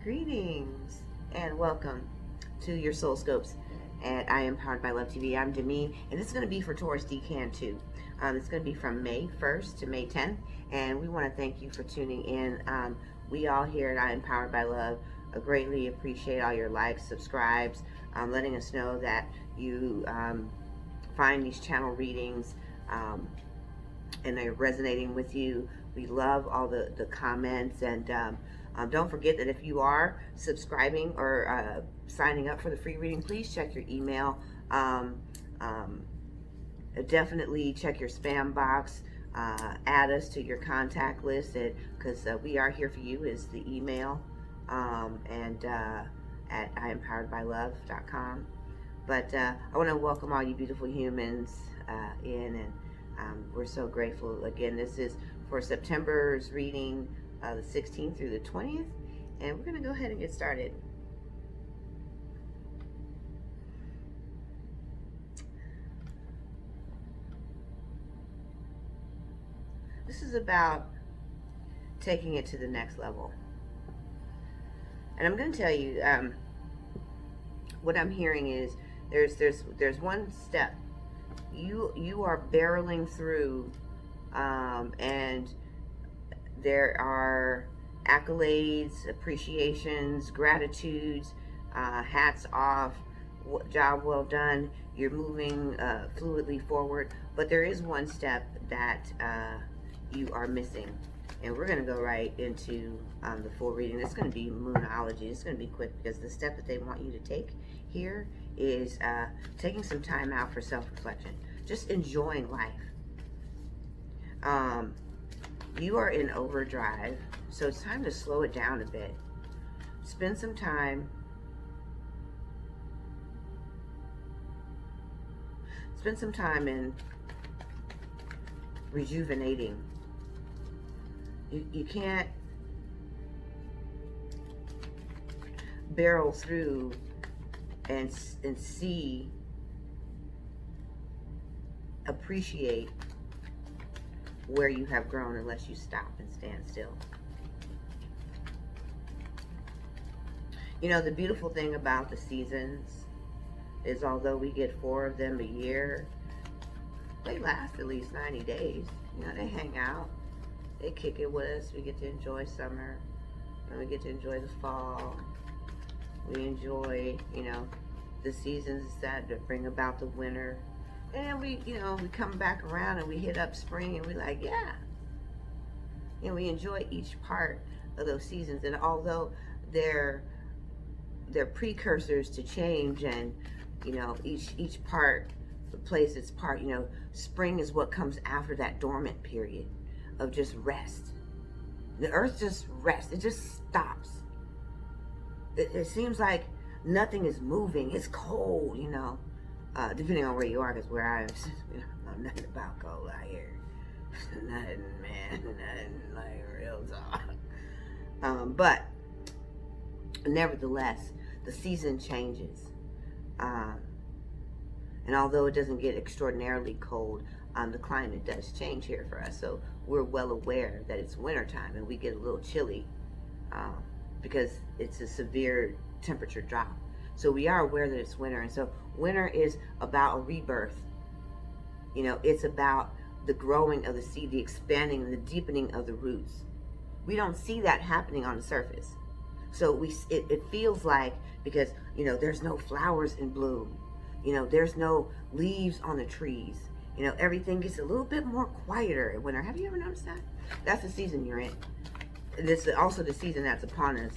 Greetings and welcome to your Soul Scopes at I Am Powered by Love TV. I'm Demi, and this is going to be for Taurus Decan too. It's going to be from May 1st to May 10th, and we want to thank you for tuning in. We all here at I Am Powered by Love greatly appreciate all your likes, subscribes, letting us know that you find these channel readings and they're resonating with you. We love all the comments, and don't forget that if you are subscribing or signing up for the free reading, please check your email. Definitely check your spam box. Add us to your contact list, because we are here for you is the email, and at IamPoweredByLove.com. But I want to welcome all you beautiful humans in, and we're so grateful. Again, this is for September's reading, the 16th through the 20th, and we're going to go ahead and get started. This is about taking it to the next level. And I'm going to tell you, what I'm hearing is there's one step. You are barreling through, and there are accolades, appreciations, gratitudes, hats off, job well done. You're moving fluidly forward, but there is one step that you are missing. And we're going to go right into the full reading. It's going to be moonology. It's going to be quick, because the step that they want you to take here is taking some time out for self-reflection. Just enjoying life. You are in overdrive, so it's time to slow it down a bit. Spend some time. Spend some time in rejuvenating. You can't barrel through and see, appreciate where you have grown unless you stop and stand still. You know, the beautiful thing about the seasons is, although we get 4 of them a year, they last at least 90 days. You know, they hang out. They kick it with us. We get to enjoy summer, and we get to enjoy the fall. We enjoy, you know, the seasons that bring about the winter. And then we come back around and we hit up spring, and we like, yeah. You know, we enjoy each part of those seasons. And although they're precursors to change, and, you know, each part plays its part, you know, spring is what comes after that dormant period of just rest. The earth just rests. It just stops. It seems like nothing is moving. It's cold, you know, depending on where you are, because where I am, you know, I'm nothing about cold out here. Nothing, man. Nothing, like, real talk. But nevertheless, the season changes. And although it doesn't get extraordinarily cold, the climate does change here for us. So we're well aware that it's wintertime, and we get a little chilly because it's a severe temperature drop. So we are aware that it's winter. And so winter is about a rebirth. You know, it's about the growing of the seed, the expanding and the deepening of the roots. We don't see that happening on the surface. So it feels like, because, you know, there's no flowers in bloom. You know, there's no leaves on the trees. You know, everything gets a little bit more quieter in winter. Have you ever noticed that? That's the season you're in. This is also the season that's upon us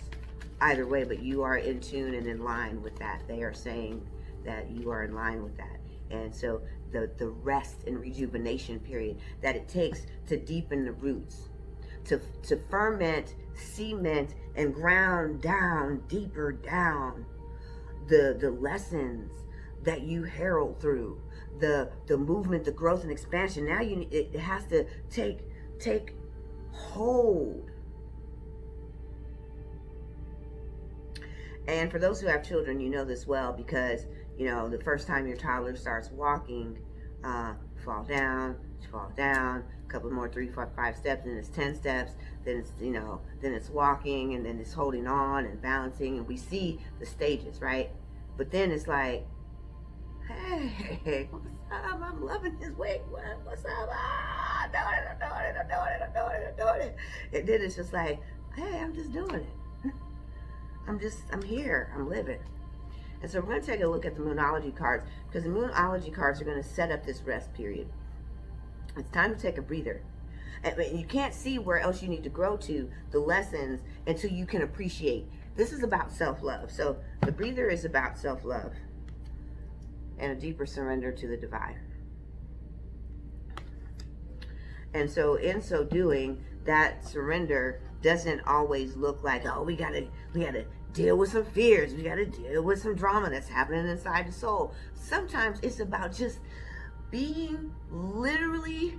either way, but you are in tune and in line with that. They are saying that you are in line with that. And so the rest and rejuvenation period that it takes to deepen the roots, to ferment, cement, and ground down, deeper down, the lessons that you herald through, the movement, the growth and expansion. Now it has to take hold. And for those who have children, you know this well, because, you know, the first time your toddler starts walking, fall down, a couple more, 3, 4, 5 steps, then it's 10 steps, then it's, then it's walking, and then it's holding on and balancing, and we see the stages, right? But then it's like, hey, what's up? I'm loving this wig. What's up? I'm doing it. And then it's just like, hey, I'm just doing it. I'm here. I'm living. And so we're going to take a look at the Moonology cards, because the Moonology cards are going to set up this rest period. It's time to take a breather. And you can't see where else you need to grow to, the lessons, until you can appreciate. This is about self-love. So the breather is about self-love and a deeper surrender to the divine. And so in so doing, that surrender doesn't always look like, oh, we gotta deal with some fears, we gotta deal with some drama that's happening inside the soul. Sometimes it's about just being literally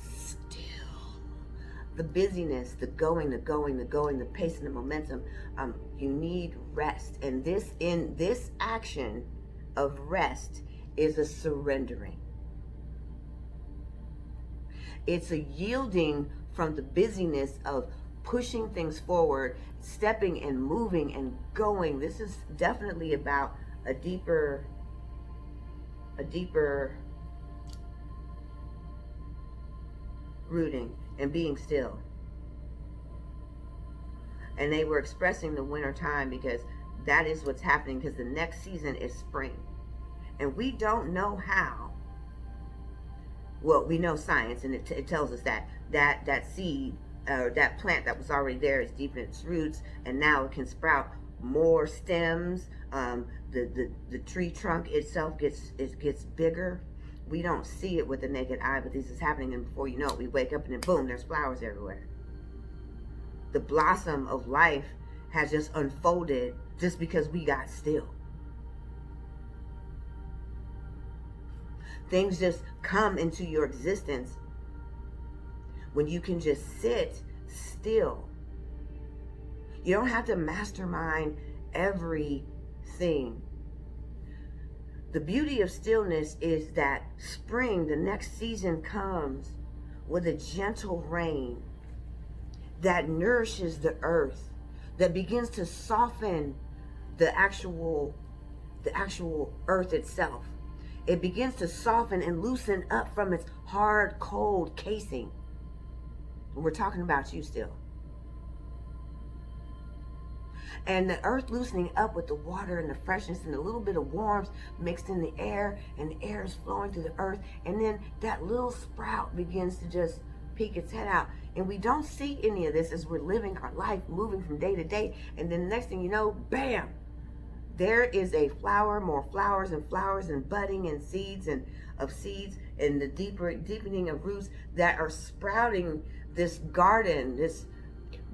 still. The busyness, the going, the pace and the momentum, you need rest. And this action of rest is a surrendering. It's a yielding from the busyness of pushing things forward, stepping and moving and going. This is definitely about a deeper rooting and being still. And they were expressing the winter time because that is what's happening, because the next season is spring. And we don't know how. Well, we know science, and it tells us that seed, or that plant that was already there, is deep in its roots, and now it can sprout more stems. The tree trunk itself gets bigger. We don't see it with the naked eye, but this is happening, and before you know it, we wake up and then boom, there's flowers everywhere. The blossom of life has just unfolded just because we got still. Things just come into your existence when you can just sit still. You don't have to mastermind everything. The beauty of stillness is that spring, the next season, comes with a gentle rain that nourishes the earth, that begins to soften the actual earth itself. It begins to soften and loosen up from its hard, cold casing. And we're talking about you still. And the earth loosening up with the water and the freshness and a little bit of warmth mixed in the air, and the air is flowing through the earth. And then that little sprout begins to just peek its head out. And we don't see any of this as we're living our life, moving from day to day. And then the next thing you know, bam! There is a flower, more flowers and budding and seeds and the deepening of roots that are sprouting this garden, this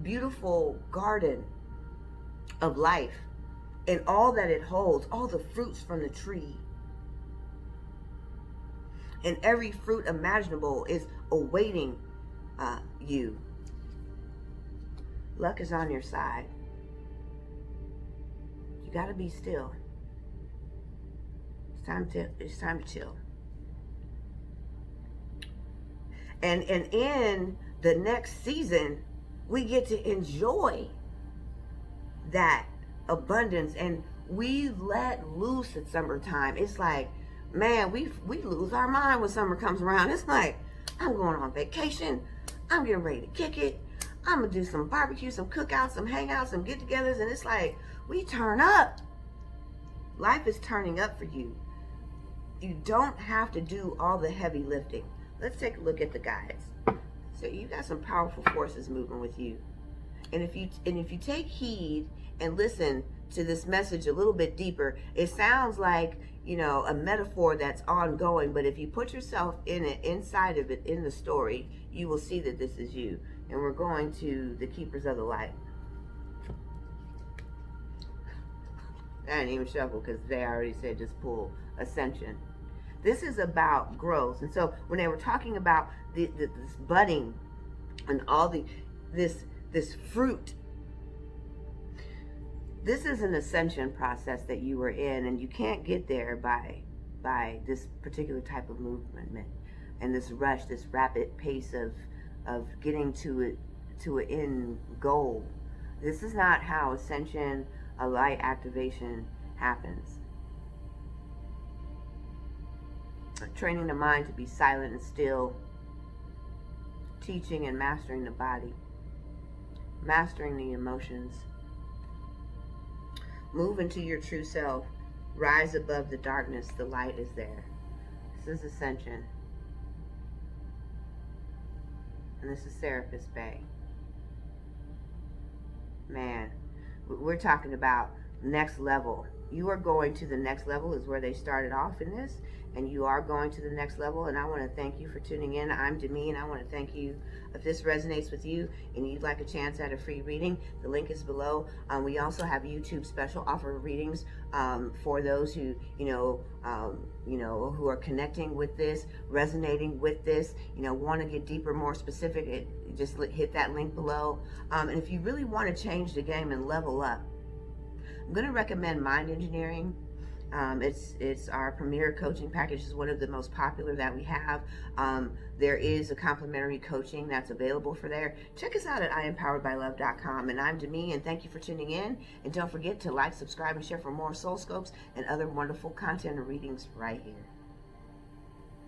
beautiful garden of life, and all that it holds, all the fruits from the tree. And every fruit imaginable is awaiting you. Luck is on your side. You gotta be still. It's time to chill. And in the next season, we get to enjoy that abundance, and we let loose at summertime. It's like, man, we lose our mind when summer comes around. It's like, I'm going on vacation. I'm getting ready to kick it. I'm gonna do some barbecue, some cookouts, some hangouts, some get-togethers, and it's like, we turn up. Life is turning up for you. You don't have to do all the heavy lifting. Let's take a look at the guides. So you got some powerful forces moving with you. And if you take heed and listen to this message a little bit deeper, it sounds like, a metaphor that's ongoing, but if you put yourself in it, inside of it, in the story, you will see that this is you. And we're going to the Keepers of the Light. I didn't even shuffle because they already said just pull Ascension. This is about growth. And so when they were talking about this budding and all this fruit, this is an ascension process that you were in, and you can't get there by this particular type of movement and this rush, this rapid pace of getting to an end goal. This is not how ascension, a light activation happens. Training the mind to be silent and still, teaching and mastering the body, mastering the emotions. Move into your true self. Rise above the darkness. The light is there. This is ascension. And this is Serapis Bay. Man, we're talking about next level. You are going to the next level is where they started off in this, and you are going to the next level. And I want to thank you for tuning in. I'm Demi, and I want to thank you. If this resonates with you and you'd like a chance at a free reading, the link is below. We also have YouTube special offer readings for those who who are connecting with this, resonating with this, want to get deeper, more specific. Just hit that link below. And if you really want to change the game and level up, I'm going to recommend Mind Engineering. It's our premier coaching package. It's one of the most popular that we have. There is a complimentary coaching that's available for there. Check us out at IamPoweredByLove.com. And I'm Demi, and thank you for tuning in. And don't forget to like, subscribe, and share for more soul scopes and other wonderful content and readings right here.